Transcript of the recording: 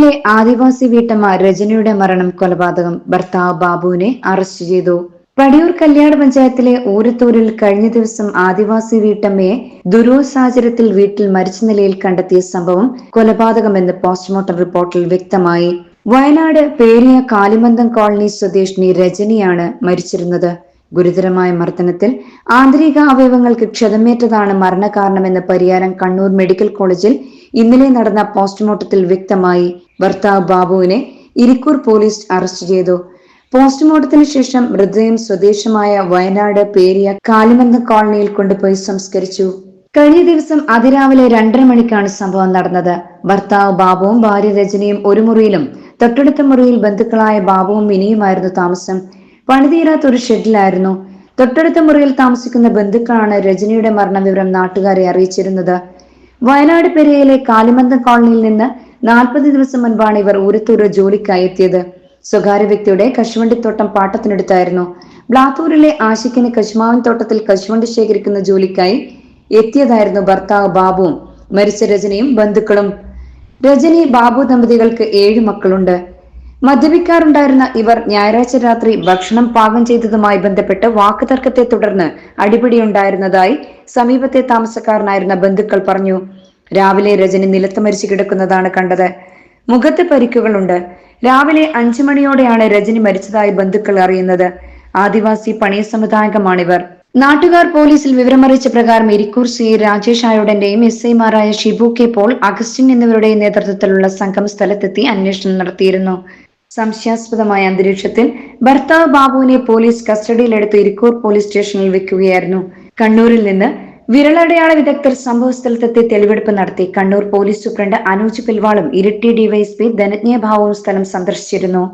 വയനാട്ടിലെ ആദിവാസി വീട്ടമ്മ രജനിയുടെ മരണം കൊലപാതകം. ഭർത്താവ് ബാബുവിനെ അറസ്റ്റ് ചെയ്തു. വടിയൂർ കല്യാട് പഞ്ചായത്തിലെ ഊരത്തൂരിൽ കഴിഞ്ഞ ദിവസം ആദിവാസി വീട്ടമ്മയെ ദുരൂഹ സാഹചര്യത്തിൽ വീട്ടിൽ മരിച്ച നിലയിൽ കണ്ടെത്തിയ സംഭവം കൊലപാതകമെന്ന് പോസ്റ്റ്മോർട്ടം റിപ്പോർട്ടിൽ വ്യക്തമായി. വയനാട് പേരിയ കാലിമന്തം കോളനി സ്വദേശിനി രജനിയാണ് മരിച്ചിരുന്നത്. ഗുരുതരമായ മർദ്ദനത്തിൽ ആന്തരിക അവയവങ്ങൾക്ക് ക്ഷതമേറ്റതാണ് മരണകാരണമെന്ന് പരിയാരം കണ്ണൂർ മെഡിക്കൽ കോളേജിൽ ഇന്നലെ നടന്ന പോസ്റ്റ്മോർട്ടത്തിൽ വ്യക്തമായി. ഭർത്താവ് ബാബുവിനെ ഇരിക്കൂർ പോലീസ് അറസ്റ്റ് ചെയ്തു. പോസ്റ്റ്മോർട്ടത്തിന് ശേഷം മൃതദേഹം സ്വദേശമായ വയനാട് പേരിയ കാലിമന്തം കോളനിയിൽ കൊണ്ടുപോയി സംസ്കരിച്ചു. കഴിഞ്ഞ ദിവസം അതിരാവിലെ 2:30 മണിക്കാണ് സംഭവം നടന്നത്. ഭർത്താവ് ബാബുവും ഭാര്യ രജനിയും ഒരു മുറിയിലും തൊട്ടടുത്ത മുറിയിൽ ബന്ധുക്കളായ ബാബുവും മിനിയുമായിരുന്നു താമസം. പണിതീരാത്ത ഒരു ഷെഡിലായിരുന്നു. തൊട്ടടുത്ത മുറിയിൽ താമസിക്കുന്ന ബന്ധുക്കളാണ് രജനിയുടെ മരണവിവരം നാട്ടുകാരെ അറിയിച്ചിരുന്നത്. വയനാട് പെരിയയിലെ കാലിമന്തം കോളനിയിൽ നിന്ന് 40 ദിവസം മുൻപാണ് ഇവർ ഊരത്തൂര് ജോലിക്കായി എത്തിയത്. സ്വകാര്യ വ്യക്തിയുടെ കശുവണ്ടിത്തോട്ടം പാട്ടത്തിനെടുത്തായിരുന്നു. ബ്ലാത്തൂരിലെ ആശിക്കിന് കശുമാവൻ തോട്ടത്തിൽ കശുവണ്ടി ശേഖരിക്കുന്ന ജോലിക്കായി എത്തിയതായിരുന്നു ഭർത്താവ് ബാബുവും മരിച്ച രജനിയും ബന്ധുക്കളും. രജനി ബാബു ദമ്പതികൾക്ക് 7 മക്കളുണ്ട്. മദ്യപിക്കാറുണ്ടായിരുന്ന ഇവർ ഞായറാഴ്ച രാത്രി ഭക്ഷണം പാകം ചെയ്തതുമായി ബന്ധപ്പെട്ട് വാക്കുതർക്കത്തെ തുടർന്ന് അടിപിടിയുണ്ടായിരുന്നതായി സമീപത്തെ താമസക്കാരനായിരുന്ന ബന്ധുക്കൾ പറഞ്ഞു. രാവിലെ രജനി നിലത്ത് മരിച്ചു കിടക്കുന്നതാണ് കണ്ടത്. മുഖത്ത് പരിക്കുകളുണ്ട്. രാവിലെ 5 മണിയോടെയാണ് രജനി മരിച്ചതായി ബന്ധുക്കൾ അറിയുന്നത്. ആദിവാസി പണിയ സമുദായമാണിവർ. നാട്ടുകാർ പോലീസിൽ വിവരമറിയിച്ച പ്രകാരം ഇരിക്കൂർ സി രാജേഷ് ആയോടന്റെയും SI-മാരായ ഷിബു കെ പോൾ, അഗസ്റ്റിൻ എന്നിവരുടെയും നേതൃത്വത്തിലുള്ള സംഘം സ്ഥലത്തെത്തി അന്വേഷണം നടത്തിയിരുന്നു. സംശയാസ്പദമായ അന്തരീക്ഷത്തിൽ ഭർത്താവ് ബാബുവിനെ പോലീസ് കസ്റ്റഡിയിലെടുത്ത് ഇരിക്കൂർ പോലീസ് സ്റ്റേഷനിൽ വെക്കുകയായിരുന്നു. കണ്ണൂരിൽ നിന്ന് വിരലടയാള വിദഗ്ധർ സംഭവ സ്ഥലത്തെത്തി തെളിവെടുപ്പ് നടത്തി. കണ്ണൂർ പോലീസ് സൂപ്രണ്ട് അനൂജ് പിൽവാളും ഇരിട്ടി ഡിവൈഎസ്പി ധനജ്ഞ ഭാവവും സ്ഥലം സന്ദർശിച്ചിരുന്നു.